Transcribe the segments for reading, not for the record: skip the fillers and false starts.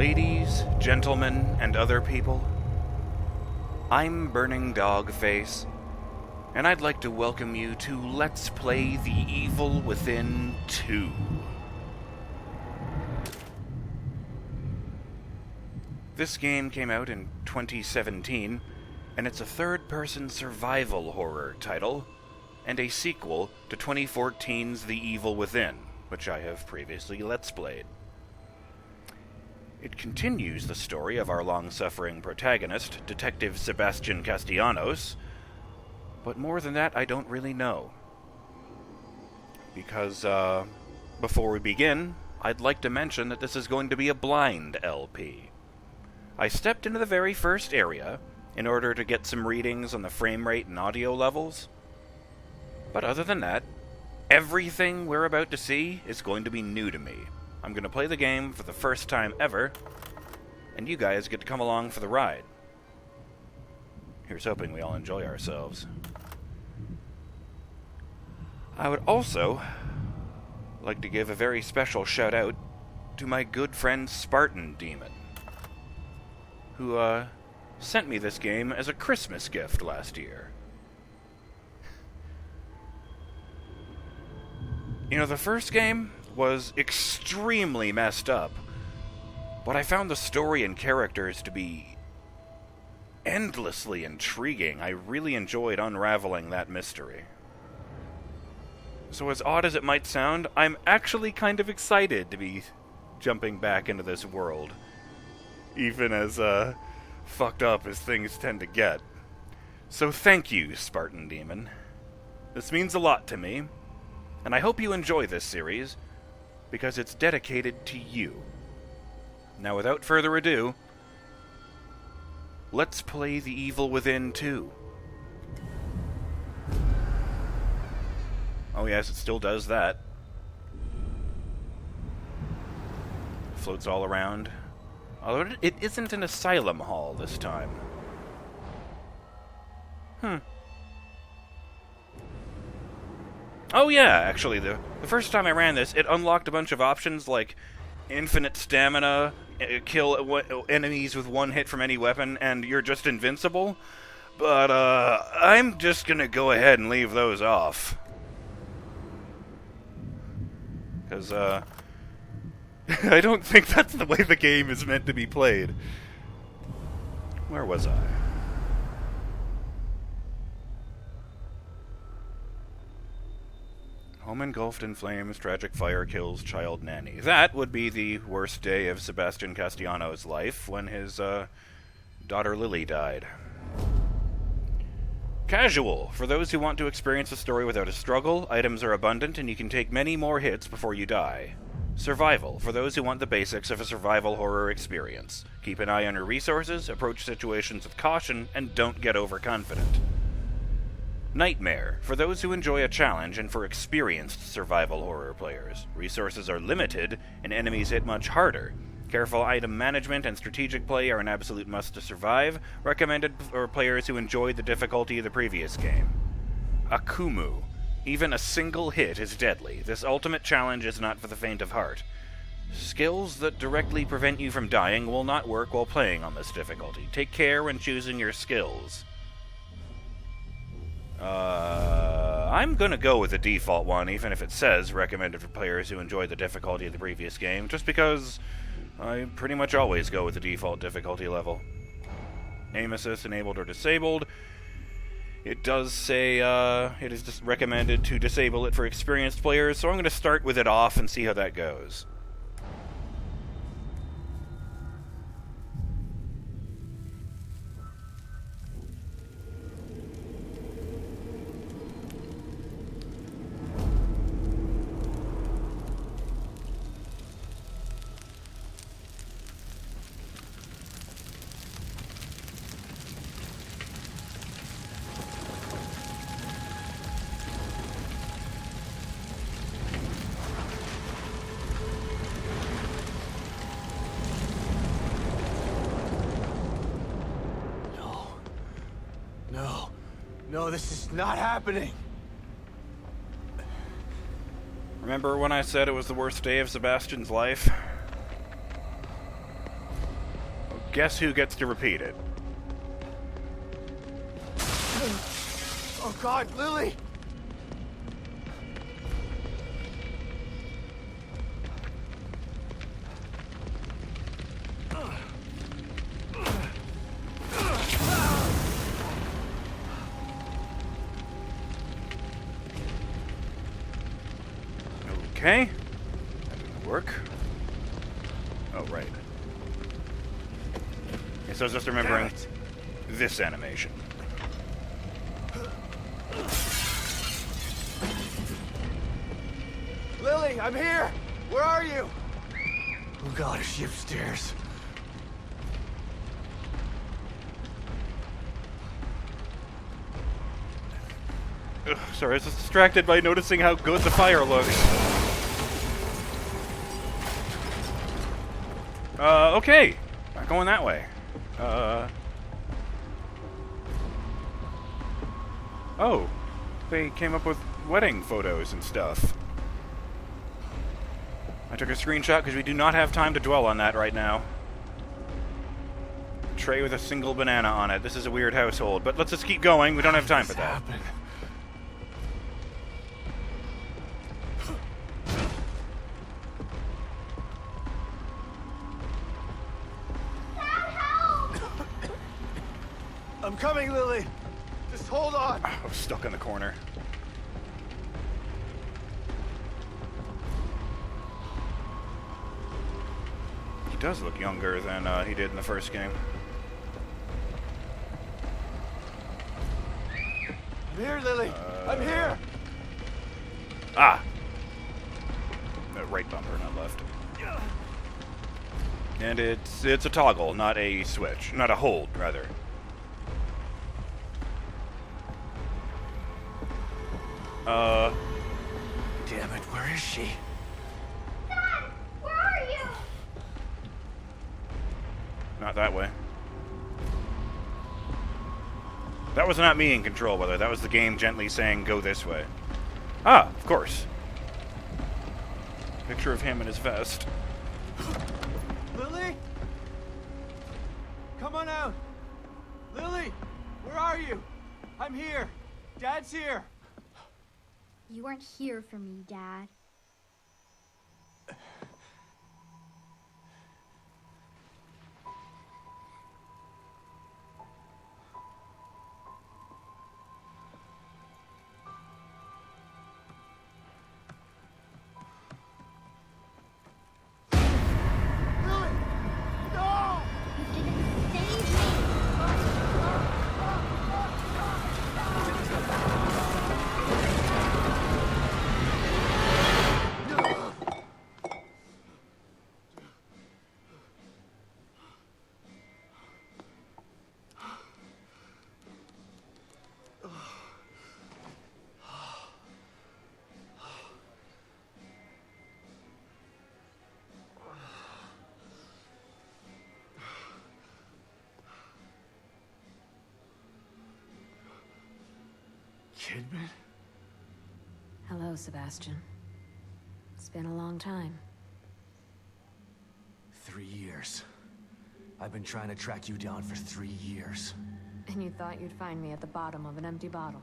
Ladies, gentlemen, and other people, I'm BurningDogFace, and I'd like to welcome you to Let's Play The Evil Within 2. This game came out in 2017, and it's a third-person survival horror title, and a sequel to 2014's The Evil Within, which I have previously Let's Played. It continues the story of our long-suffering protagonist, Detective Sebastian Castellanos, but more than that I don't really know. Because, before we begin, I'd like to mention that this is going to be a blind LP. I stepped into the very first area in order to get some readings on the frame rate and audio levels, but other than that, everything we're about to see is going to be new to me. I'm going to play the game for the first time ever, and you guys get to come along for the ride. Here's hoping we all enjoy ourselves. I would also like to give a very special shout out to my good friend Spartan Demon, who sent me this game as a Christmas gift last year. You know, the first game was extremely messed up, but I found the story and characters to be endlessly intriguing. I really enjoyed unraveling that mystery. So as odd as it might sound, I'm actually kind of excited to be jumping back into this world, even as fucked up as things tend to get. So thank you, Spartan Demon. This means a lot to me, and I hope you enjoy this series, because it's dedicated to you. Now, without further ado, let's play The Evil Within 2. Oh yes, it still does that. Floats all around. Although it isn't an asylum hall this time. Oh yeah, actually, the first time I ran this, it unlocked a bunch of options like infinite stamina, kill enemies with one hit from any weapon, and you're just invincible. But, I'm just gonna go ahead and leave those off. Because, I don't think that's the way the game is meant to be played. Where was I? Home engulfed in flames, tragic fire kills child nanny. That would be the worst day of Sebastian Castellanos' life when his, daughter Lily died. Casual. For those who want to experience a story without a struggle, items are abundant and you can take many more hits before you die. Survival. For those who want the basics of a survival horror experience. Keep an eye on your resources, approach situations with caution, and don't get overconfident. Nightmare, for those who enjoy a challenge and for experienced survival horror players. Resources are limited, and enemies hit much harder. Careful item management and strategic play are an absolute must to survive, recommended for players who enjoyed the difficulty of the previous game. Akumu, even a single hit is deadly. This ultimate challenge is not for the faint of heart. Skills that directly prevent you from dying will not work while playing on this difficulty. Take care when choosing your skills. I'm gonna go with the default one, even if it says recommended for players who enjoyed the difficulty of the previous game, just because I pretty much always go with the default difficulty level. Aim assist enabled or disabled. It does say, it is just recommended to disable it for experienced players, so I'm gonna start with it off and see how that goes. No, this is not happening. Remember when I said it was the worst day of Sebastian's life? guess who gets to repeat it? Oh God, Lily! Okay. That didn't work. Oh, right. Okay, so I was just remembering this animation. Lily, I'm here! Where are you? Oh God, is she upstairs? Ugh, sorry, I was just distracted by noticing how good the fire looks. Okay. Not going that way. Oh. They came up with wedding photos and stuff. I took a screenshot because we do not have time to dwell on that right now. Tray with a single banana on it. This is a weird household, but let's just keep going. We don't have time for that. Happen? I'm coming, Lily. Just hold on. I was stuck in the corner. He does look younger than he did in the first game. I'm here, Lily. I'm here. Ah! No, right bumper, not left. And it's a toggle, not a switch. Not a hold, rather. Damn it, where is she? Dad, where are you? Not that way. That was not me in control, brother. That was the game gently saying, go this way. Ah, of course. Picture of him in his vest. Lily? Come on out. Lily, where are you? I'm here. Dad's here. You weren't here for me, Dad. Lily! No! You didn't save me! Kidman? Hello, Sebastian. It's been a long time. 3 years. I've been trying to track you down for 3 years. And you thought you'd find me at the bottom of an empty bottle.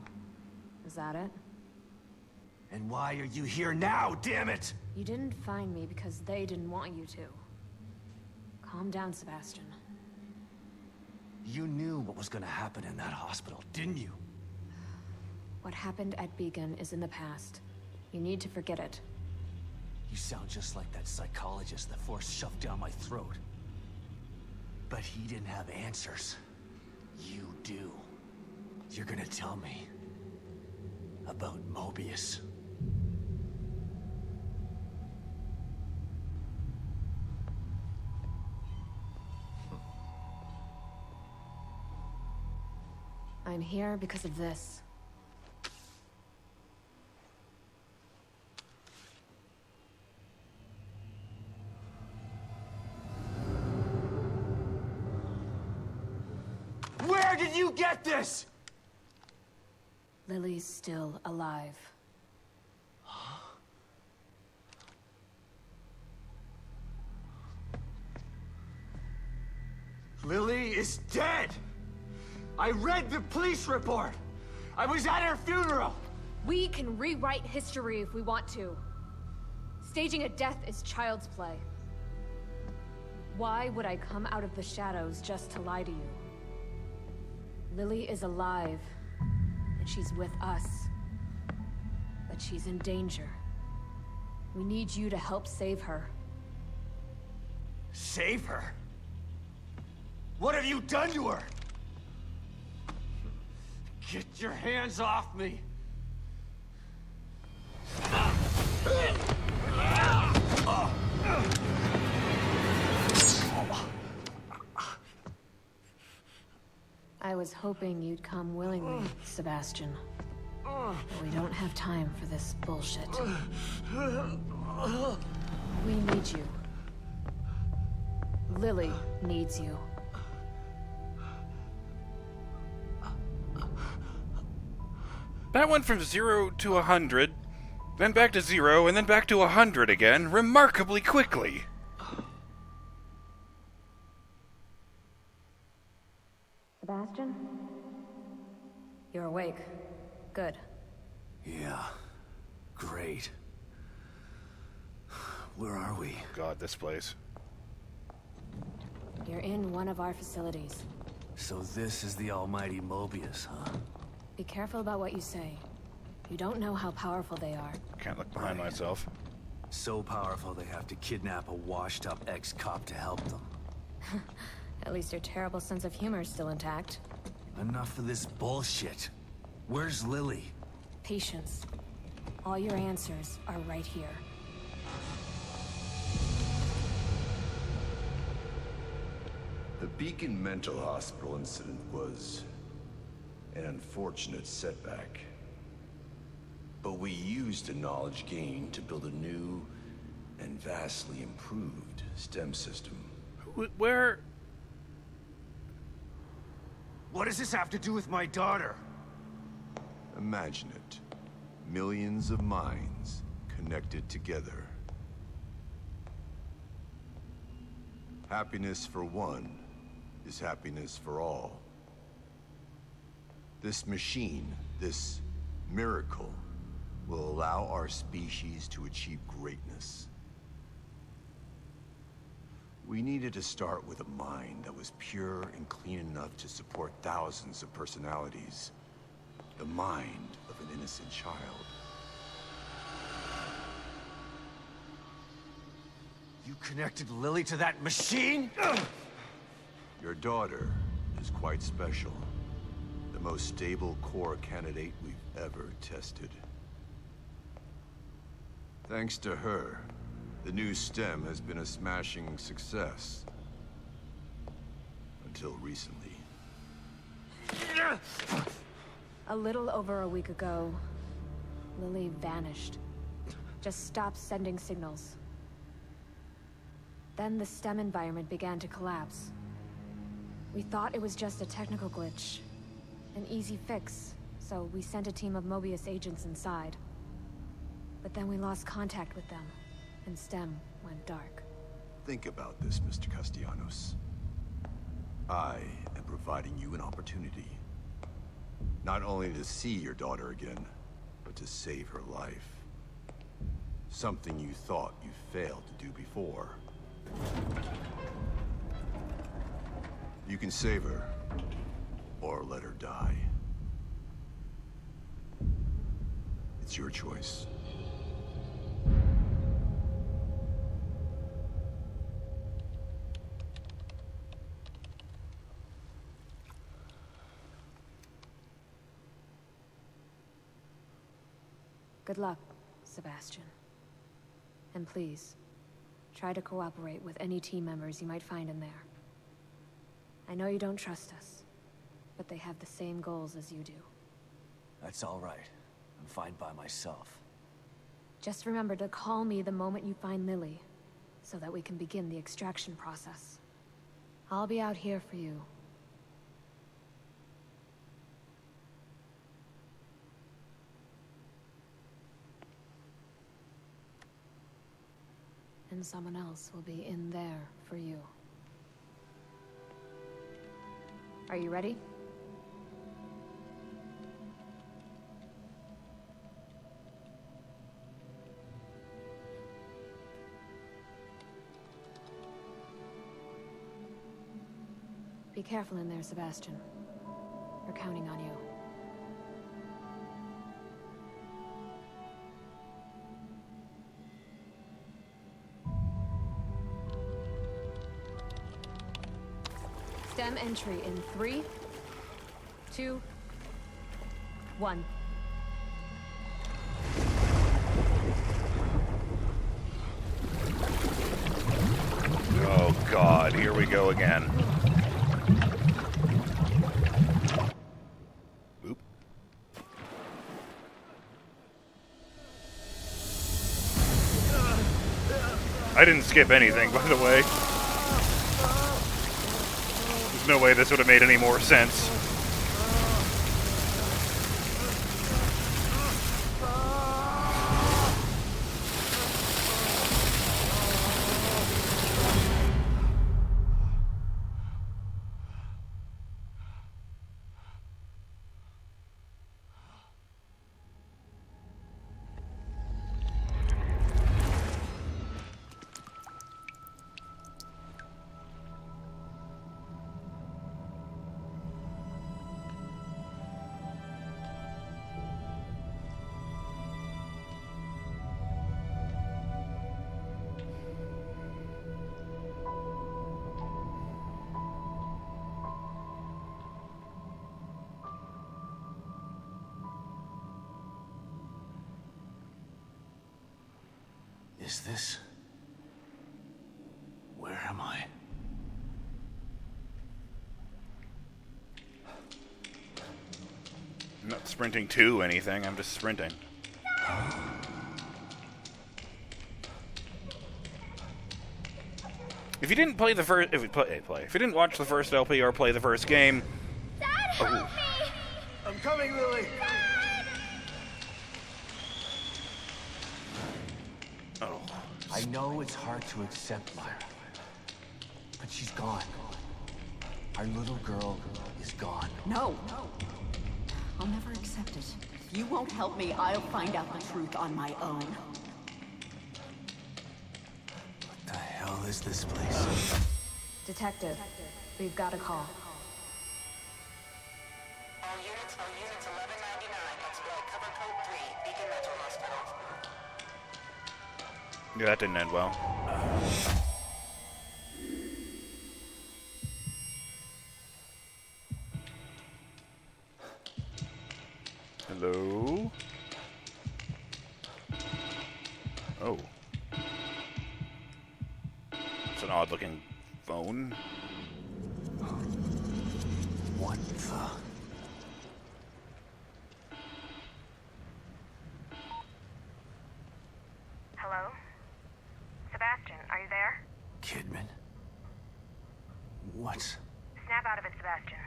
Is that it? And why are you here now, damn it? You didn't find me because they didn't want you to. Calm down, Sebastian. You knew what was gonna happen in that hospital, didn't you? What happened at Beacon is in the past. You need to forget it. You sound just like that psychologist the Force shoved down my throat. But he didn't have answers. You do. You're gonna tell me about Mobius. I'm here because of this. Where did you get this? Lily's still alive. Lily is dead! I read the police report! I was at her funeral! We can rewrite history if we want to. Staging a death is child's play. Why would I come out of the shadows just to lie to you? Lily is alive, and she's with us. But she's in danger. We need you to help save her. Save her? What have you done to her? Get your hands off me! I was hoping you'd come willingly, Sebastian. But we don't have time for this bullshit. We need you. Lily needs you. That went from 0 to 100, then back to 0, and then back to 100 again, remarkably quickly. Sebastian? You're awake. Good. Yeah. Great. Where are we? God, this place. You're in one of our facilities. So this is the almighty Mobius, huh? Be careful about what you say. You don't know how powerful they are. Can't look behind myself. So powerful they have to kidnap a washed-up ex-cop to help them. At least your terrible sense of humor is still intact. Enough of this bullshit. Where's Lily? Patience. All your answers are right here. The Beacon Mental Hospital incident was an unfortunate setback. But we used the knowledge gained to build a new and vastly improved STEM system. Where? What does this have to do with my daughter? Imagine it. Millions of minds connected together. Happiness for one is happiness for all. This machine, this miracle, will allow our species to achieve greatness. We needed to start with a mind that was pure and clean enough to support thousands of personalities. The mind of an innocent child. You connected Lily to that machine? Your daughter is quite special. The most stable core candidate we've ever tested. Thanks to her, the new STEM has been a smashing success. Until recently. A little over a week ago, Lily vanished. Just stopped sending signals. Then the STEM environment began to collapse. We thought it was just a technical glitch. An easy fix, so we sent a team of Mobius agents inside. But then we lost contact with them, and STEM went dark. Think about this, Mr. Castellanos. I am providing you an opportunity. Not only to see your daughter again, but to save her life. Something you thought you failed to do before. You can save her, or let her die. It's your choice. Good luck, Sebastian. And please, try to cooperate with any team members you might find in there. I know you don't trust us, but they have the same goals as you do. That's all right. I'm fine by myself. Just remember to call me the moment you find Lily, so that we can begin the extraction process. I'll be out here for you. And someone else will be in there for you. Are you ready? Be careful in there, Sebastian. We're counting on you. Stem entry in 3, 2, 1. Oh god, here we go again. Oop. I didn't skip anything, by the way. There's no way this would have made any more sense. Is this... Where am I? I'm not sprinting to anything, I'm just sprinting. If you didn't play the first... If you didn't watch the first LP or play the first game... Dad, help me! I'm coming, Lily! Oh. I know it's hard to accept, Myra. But she's gone. Our little girl is gone. No. I'll never accept it. If you won't help me, I'll find out the truth on my own. What the hell is this place? Detective, we've got a call. All units 1199. Exploit cover code 3, Beacon Mental Hospital. Yeah, that didn't end well. Hello? Oh. It's an odd-looking phone. What the... Hello? Sebastian, are you there? Kidman? What? Snap out of it, Sebastian.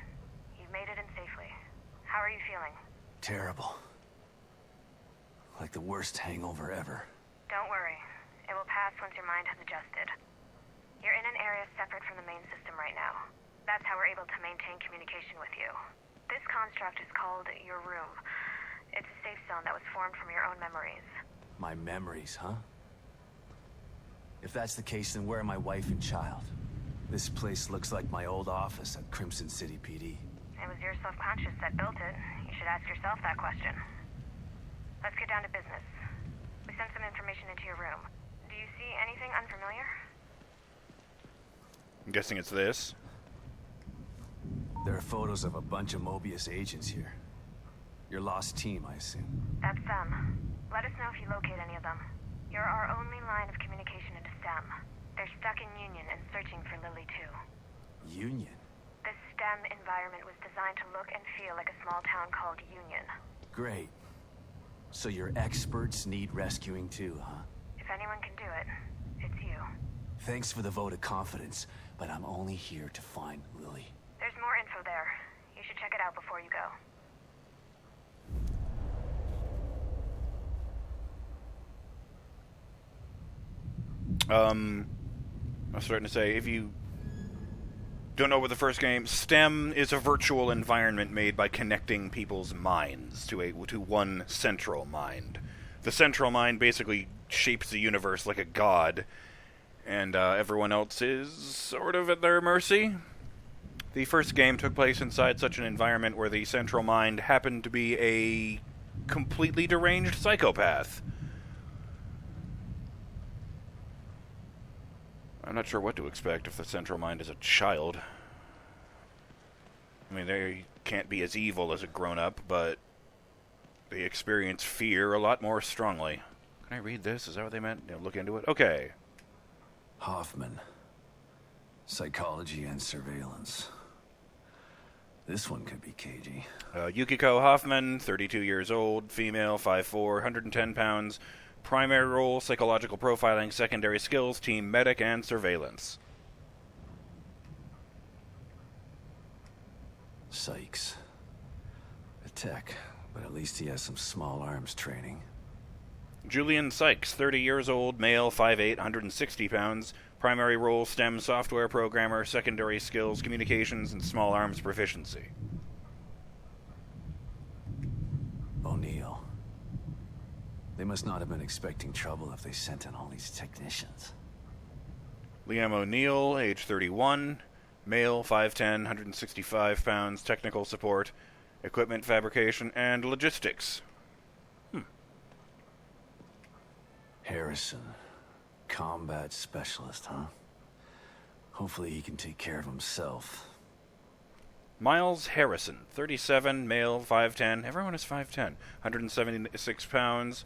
You've made it in safely. How are you feeling? Terrible. Like the worst hangover ever. Don't worry. It will pass once your mind has adjusted. You're in an area separate from the main system right now. That's how we're able to maintain communication with you. This construct is called your room. It's a safe zone that was formed from your own memories. My memories, huh? If that's the case, then where are my wife and child? This place looks like my old office at Crimson City PD. It was your subconscious that built it. You should ask yourself that question. Let's get down to business. We sent some information into your room. Do you see anything unfamiliar? I'm guessing it's this. There are photos of a bunch of Mobius agents here. Your lost team, I assume. That's them. Let us know if you locate any of them. You're our only line of communication into STEM. They're stuck in Union and searching for Lily too. Union? This STEM environment was designed to look and feel like a small town called Union. Great. So your experts need rescuing too, huh? If anyone can do it, it's you. Thanks for the vote of confidence, but I'm only here to find Lily. There's more info there. You should check it out before you go. I was starting to say, if you don't know what the first game... STEM is a virtual environment made by connecting people's minds to one central mind. The central mind basically shapes the universe like a god, and everyone else is sort of at their mercy. The first game took place inside such an environment where the central mind happened to be a completely deranged psychopath. I'm not sure what to expect if the central mind is a child. I mean, they can't be as evil as a grown-up, but they experience fear a lot more strongly. Can I read this? Is that what they meant? Look into it? Okay. Hoffman. Psychology and surveillance. This one could be cagey. Yukiko Hoffman, 32 years old, female, 5'4", 110 pounds. Primary role, psychological profiling, secondary skills, team medic, and surveillance. Sykes. A tech, but at least he has some small arms training. Julian Sykes, 30 years old, male, 5'8", 160 pounds. Primary role, STEM software programmer, secondary skills, communications, and small arms proficiency. O'Neill. They must not have been expecting trouble if they sent in all these technicians. Liam O'Neill, age 31, male, 5'10", 165 pounds, technical support, equipment fabrication, and logistics. Harrison. Combat specialist, huh? Hopefully he can take care of himself. Miles Harrison, 37, male, 5'10". Everyone is 5'10". 176 pounds.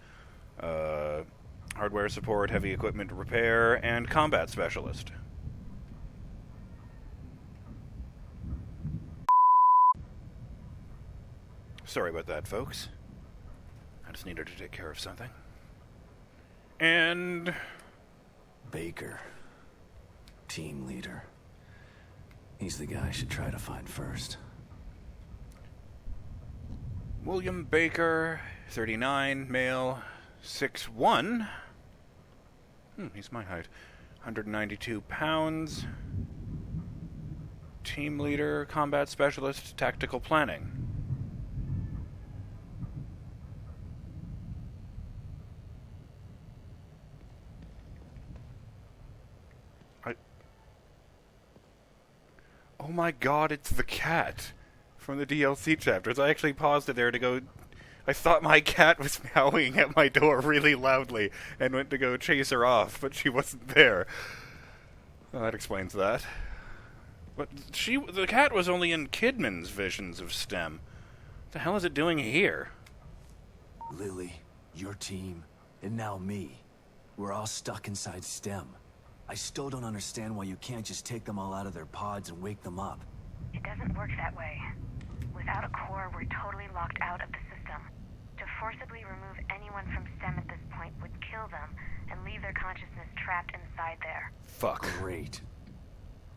Hardware support, heavy equipment repair, and combat specialist. Sorry about that, folks. I just needed to take care of something. And... Baker. Team leader. He's the guy I should try to find first. William Baker, 39, male, 6'1". He's my height. 192 pounds. Team leader, combat specialist, tactical planning. Oh my god, it's the cat from the DLC chapters. I actually paused it there to go... I thought my cat was meowing at my door really loudly and went to go chase her off, but she wasn't there. Well, that explains that. But the cat was only in Kidman's visions of STEM. What the hell is it doing here? Lily, your team, and now me. We're all stuck inside STEM. I still don't understand why you can't just take them all out of their pods and wake them up. It doesn't work that way. Without a core, we're totally locked out of the system. To forcibly remove anyone from STEM at this point would kill them and leave their consciousness trapped inside there. Fuck. Great.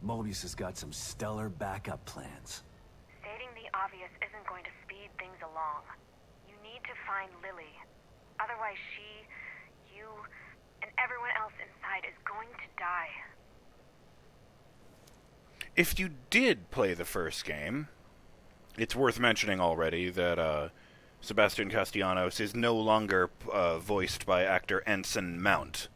Mobius has got some stellar backup plans. Stating the obvious isn't going to speed things along. You need to find Lily. Otherwise she, you, and everyone else inside is going to die. If you did play the first game, it's worth mentioning already that Sebastian Castellanos is no longer voiced by actor Ensign Mount.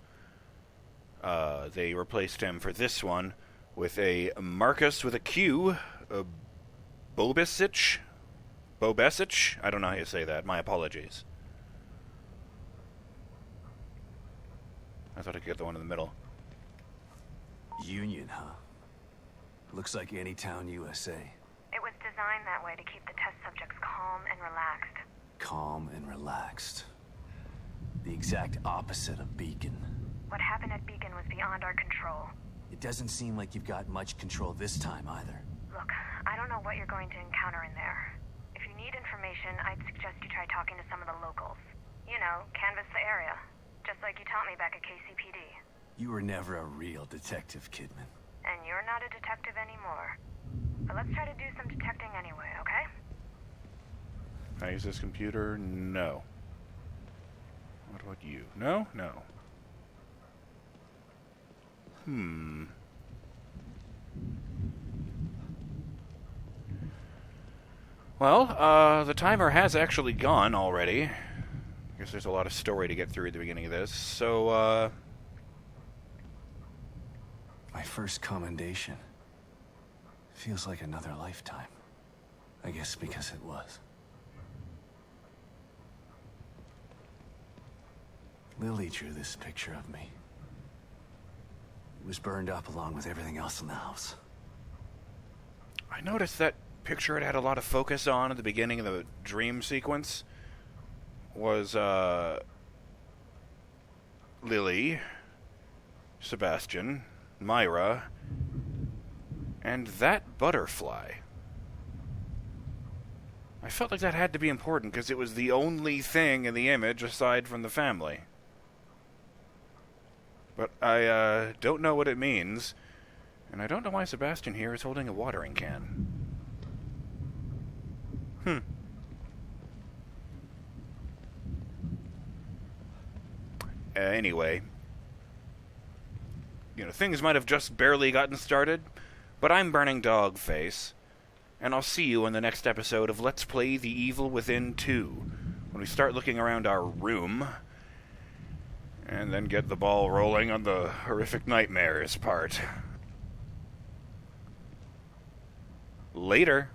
They replaced him for this one with a Marcus with a Q, Bobesic? Bobesic? I don't know how you say that. My apologies. I thought I could get the one in the middle. Union, huh? Looks like Anytown, USA. It was designed that way to keep the test subjects calm and relaxed. Calm and relaxed. The exact opposite of Beacon. What happened at Beacon was beyond our control. It doesn't seem like you've got much control this time either. Look, I don't know what you're going to encounter in there. If you need information, I'd suggest you try talking to some of the locals. You know, canvass the area. Just like you taught me back at KCPD. You were never a real detective, Kidman. And you're not a detective anymore. But let's try to do some detecting anyway, okay? Can I use this computer? No. What about you? No? No. Well, the timer has actually gone already. I guess there's a lot of story to get through at the beginning of this, so, My first commendation. Feels like another lifetime. I guess because it was. Lily drew this picture of me. It was burned up along with everything else in the house. I noticed that picture it had a lot of focus on at the beginning of the dream sequence was, Lily, Sebastian, Myra, and that butterfly. I felt like that had to be important because it was the only thing in the image aside from the family. But I don't know what it means, and I don't know why Sebastian here is holding a watering can. Anyway, things might have just barely gotten started, but I'm BurningDogFace, and I'll see you in the next episode of Let's Play The Evil Within 2, when we start looking around our room, and then get the ball rolling on the horrific nightmares part. Later.